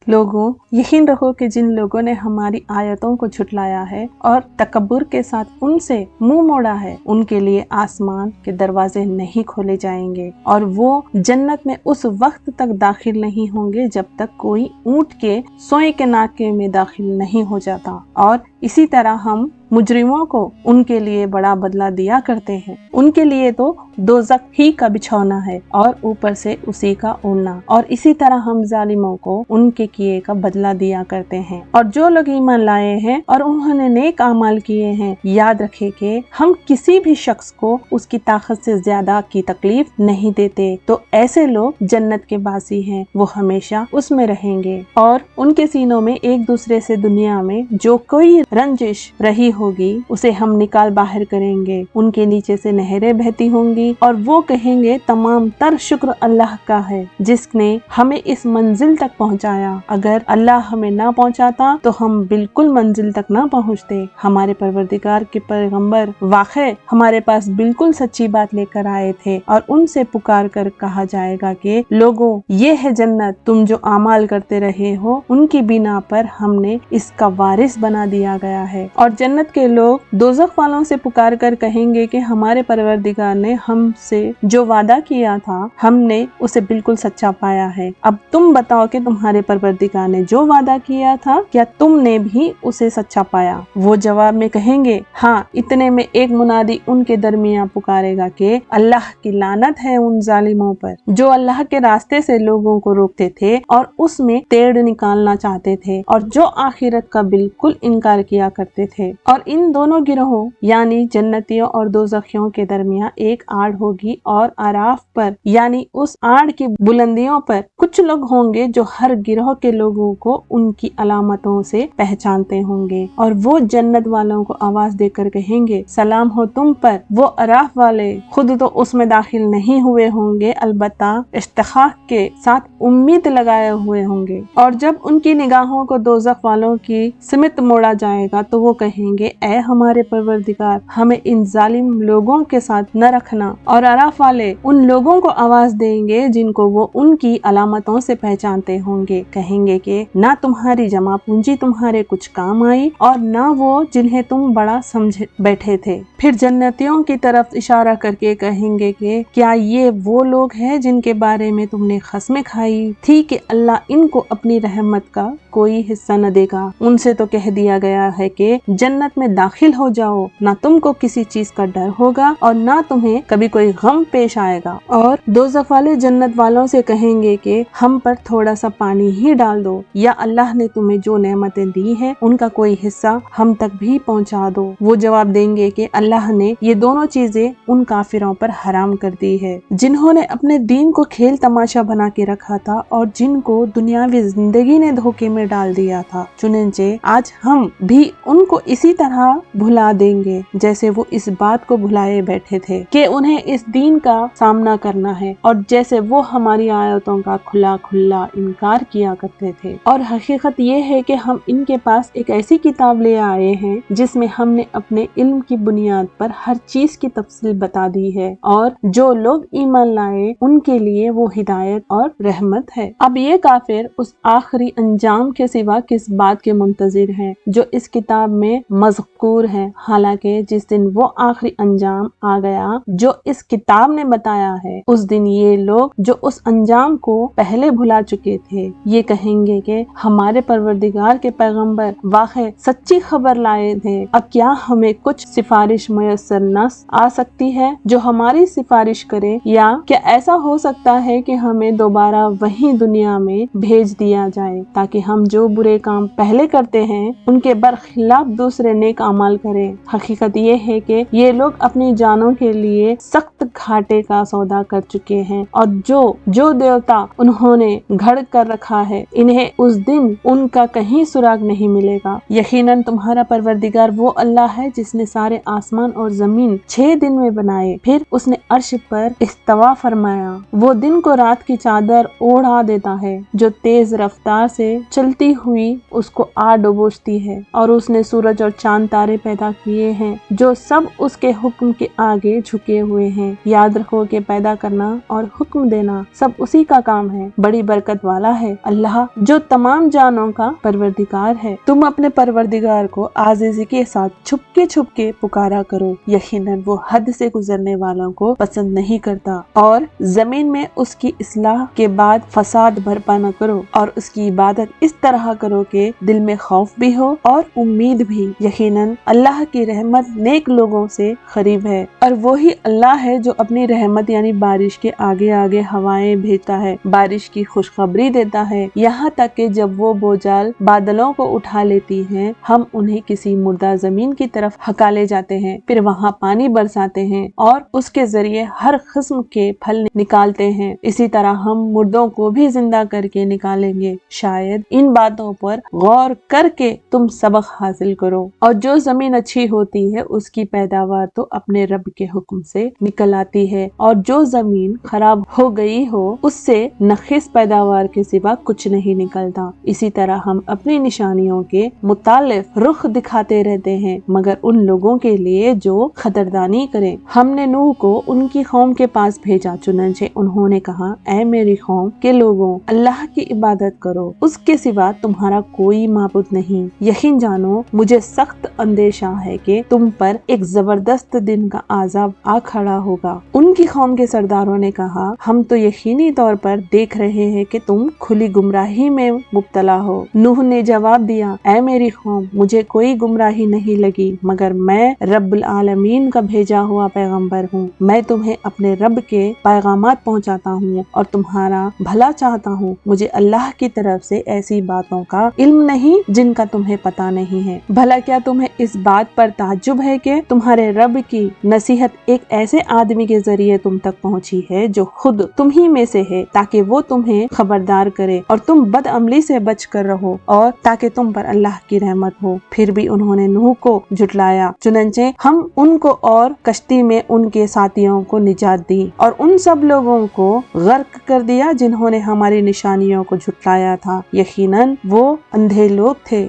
लोगों, यकीन रखो कि जिन लोगों ने हमारी आयतों को झुटलाया है और तकब्बुर के साथ उनसे मुंह मोड़ा है, उनके लिए आसमान के दरवाजे नहीं खोले जाएंगे और वो जन्नत में उस वक्त तक दाखिल नहीं होंगे जब तक कोई ऊंट के सोए के नाके में दाखिल नहीं हो जाता। और इसी तरह हम मुजरिमों को उनके लिए बड़ा बदला दिया करते हैं। उनके लिए तो दोज़ख ही का बिछौना है और ऊपर से उसी का ओढ़ना। और इसी तरह हम जालिमों को उनके किए का बदला दिया करते हैं। और जो लोग ईमान लाए हैं और उन्होंने नेक अमाल किए हैं, याद रखे कि हम किसी भी शख्स को उसकी ताकत से ज्यादा की तकलीफ नहीं देते। तो ऐसे लोग जन्नत के वासी हैं, वो हमेशा उसमें रहेंगे और उनके सीनों में एक दूसरे से दुनिया में जो कोई रंजिश रही होगी उसे हम निकाल बाहर करेंगे। उनके नीचे से नहरें बहती होंगी और वो कहेंगे तमाम तर शुक्र अल्लाह का है जिसने हमें इस मंजिल तक पहुंचाया। अगर अल्लाह हमें ना पहुंचाता तो हम बिल्कुल मंजिल तक ना पहुंचते। हमारे परवरदिगार के पैगंबर वाकई हमारे पास बिल्कुल सच्ची बात लेकर आए थे और उनसे पुकार कर कहा जाएगा कि लोगों, ये है जन्नत, तुम जो अमाल करते रहे हो उनकी बिना पर हमने इसका वारिस बना दिया गया है। और जन्नत के लोग दोज़ख वालों से पुकार कर कहेंगे कि हमारे परवरदिगार ने हमसे जो वादा किया था हमने उसे बिल्कुल सच्चा पाया है। अब तुम बताओ कि तुम्हारे परवरदिगार ने जो वादा किया था क्या तुमने भी उसे सच्चा पाया? वो जवाब में कहेंगे हाँ। इतने में एक मुनादी उनके दरमियान पुकारेगा कि अल्लाह की लानत है उन जालिमों पर जो अल्लाह के रास्ते से लोगों को रोकते थे और उसमें टेढ़ निकालना चाहते थे और जो आखिरत का बिल्कुल इनकार किया करते थे। और इन दोनों गिरोहों यानी जन्नतियों और दोज़खियों के दरमियान एक आड़ होगी और आराफ पर यानी उस आड़ की बुलंदियों पर कुछ लोग होंगे जो हर गिरोह के लोगों को उनकी अलामतों से पहचानते होंगे और वो जन्नत वालों को आवाज देकर कहेंगे सलाम हो तुम पर। वो आराफ वाले खुद तो उसमें दाखिल नहीं हुए होंगे, अलबत्ता इश्तिखाक के साथ उम्मीद लगाए हुए होंगे। और जब उनकी निगाहों को दोज़ख वालों की सिमत मोड़ा जाएगा तो वो कहेंगे ऐ हमारे परवरदिगार, हमें इन जालिम लोगों के साथ न रखना। और आराफ वाले उन लोगों को आवाज देंगे जिनको वो उनकी अलामतों से पहचानते होंगे, कहेंगे कि ना तुम्हारी जमा पूंजी तुम्हारे कुछ काम आई और ना वो जिन्हें तुम बड़ा समझ बैठे थे। फिर जन्नतियों की तरफ इशारा करके कहेंगे कि क्या ये वो लोग हैं जिनके बारे में तुमने कसमें खाई थी कि अल्लाह इनको अपनी रहमत का कोई हिस्सा न देगा? उनसे तो कह दिया गया है कि जन्नत में दाखिल हो जाओ, ना तुमको किसी चीज का डर होगा और ना तुम्हें कभी कोई गम पेश आएगा। और दोज़ख वाले जन्नत वालों से कहेंगे कि हम पर थोड़ा सा पानी ही डाल दो या अल्लाह ने तुम्हें जो नेमतें दी हैं उनका कोई हिस्सा हम तक भी पहुंचा दो। वो जवाब देंगे कि अल्लाह ने ये दोनों चीजें उन काफिरों पर हराम कर दी है जिन्होंने अपने दीन को खेल तमाशा बना के रखा था और जिनको दुनियावी जिंदगी ने धोखे में डाल दिया था। चुनिंचे आज हम भी उनको इसी तरह भुला देंगे जैसे वो इस बात को भुलाए बैठे थे कि उन्हें इस दीन का सामना करना है और जैसे वो हमारी आयतों का खुला खुला इनकार किया करते थे। और हकीकत ये है कि हम इनके पास एक ऐसी किताब ले आए हैं जिसमें हमने अपने इल्म की बुनियाद पर हर चीज की तफसील बता दी है और जो लोग ईमान लाए उनके लिए वो हिदायत और रहमत है। अब ये काफिर उस आखिरी अंजाम के सिवा किस बात के मुंतजिर हैं जो इस किताब में मज़कूर है। हालांकि जिस दिन वो आखिरी अंजाम आ गया जो इस किताब ने बताया है उस दिन ये लोग जो उस अंजाम को पहले भुला चुके थे ये कहेंगे कि हमारे परवरदिगार के पैगंबर वाकई सच्ची खबर लाए थे। अब क्या हमें कुछ सिफारिश मुयस्सर न आ सकती है जो हमारी सिफारिश करे, या क्या ऐसा हो सकता है कि हमें दोबारा वही दुनिया में भेज दिया जाए ताकि हम जो बुरे काम पहले करते हैं उनके बरखिलाफ दूसरे नेक अमाल करें। हकीकत ये है कि ये लोग अपनी जानों के लिए सख्त घाटे का सौदा कर चुके हैं और जो देवता उन्होंने घड़ कर रखा है इन्हें उस दिन उनका कहीं सुराग नहीं मिलेगा। यकीनन तुम्हारा परवरदिगार वो अल्लाह है जिसने सारे आसमान और जमीन 6 दिन में बनाए, फिर उसने अर्श पर इस्तवा फरमाया। वो दिन को रात की चादर ओढ़ा देता है जो तेज रफ्तार से चलती हुई उसको आ डुबोचती है और उसने सूरज और चांद तारे पैदा किए हैं जो सब उसके हुक्म के आगे झुके हुए हैं। याद रखो कि पैदा करना और हुक्म देना सब उसी का काम है। बड़ी बरकत वाला है अल्लाह जो तमाम जानों का परवरदिगार है। तुम अपने परवरदिगार को आजीज़ी के साथ छुपके पुकारा करो, यकीनन वो हद से गुजरने वालों को पसंद नहीं करता। और जमीन में उसकी इस्लाह के बाद फसाद बर्पा न करो और उसकी इबादत इस तरह करो कि दिल में खौफ भी हो और उम्मीद भी। यकीनन अल्लाह की रहमत नेक लोगों से करीब है और वही अल्लाह है जो अपनी रहमत यानी बारिश के आगे आगे हवाएं भेजता है, बारिश की खुशखबरी देता है, यहाँ तक कि जब वो बोझाल बादलों को उठा लेती हैं, हम उन्हें किसी मुर्दा जमीन की तरफ हका ले जाते हैं, फिर वहाँ पानी बरसाते हैं और उसके जरिए हर किस्म के फल निकालते हैं। इसी तरह हम मुर्दों को भी जिंदा करके निकालेंगे। शायद इन बातों पर गौर करके तुम सबक हासिल करो। और जो जमीन अच्छी होती है उसकी पैदावार तो अपने रब के हुक्म से निकल आती है और जो जमीन खराब हो गई हो उससे नखिस पैदावार के सिवा कुछ नहीं निकलता। इसी तरह हम अपनी निशानियों के मुतालिक रुख दिखाते रहते हैं मगर उन लोगों के लिए जो खतरदानी करें। हमने नूह को उनकी कौम के पास भेजा, चुनांचे उन्होंने कहा, ऐ मेरी कौम के लोगों, अल्लाह की इबादत करो, उसके सिवा तुम्हारा कोई माबूद नहीं। यकीन जानो मुझे सख्त अंदेशा है कि तुम पर एक जबरदस्त दिन का आजाब आ खड़ा होगा। उनकी कौम के सरदारों ने कहा, हम तो यकीनी तौर पर देख रहे हैं कि तुम खुली गुमराही में मुब्तला हो। नूह ने जवाब दिया, ऐ मेरी कौम, मुझे कोई गुमराही नहीं लगी मगर मैं रब्बुल आलमीन का भेजा हुआ पैगंबर हूँ। मैं तुम्हें अपने रब के पैगामात पहुँचाता हूँ और तुम्हारा भला चाहता हूँ। मुझे अल्लाह की तरफ से ऐसी बातों का इल्म नहीं जिनका तुम्हें पता नहीं है। भला क्या तुम्हें इस बात पर ताज्जुब है कि तुम्हारे रब की नसीहत एक ऐसे आदमी के जरिए तुम तक पहुंची है जो खुद तुम ही में से है, ताकि वो तुम्हें खबरदार करे और तुम बदअमली से बच कर रहो और ताकि तुम पर अल्लाह की रहमत हो। फिर भी उन्होंने नूह को झुटलाया, चुनंचे हम उनको और कश्ती में उनके साथियों को निजात दी और उन सब लोगों को गर्क कर दिया जिन्होंने हमारी निशानियों को झुटलाया था। यकीनन वो अंधे लोग थे।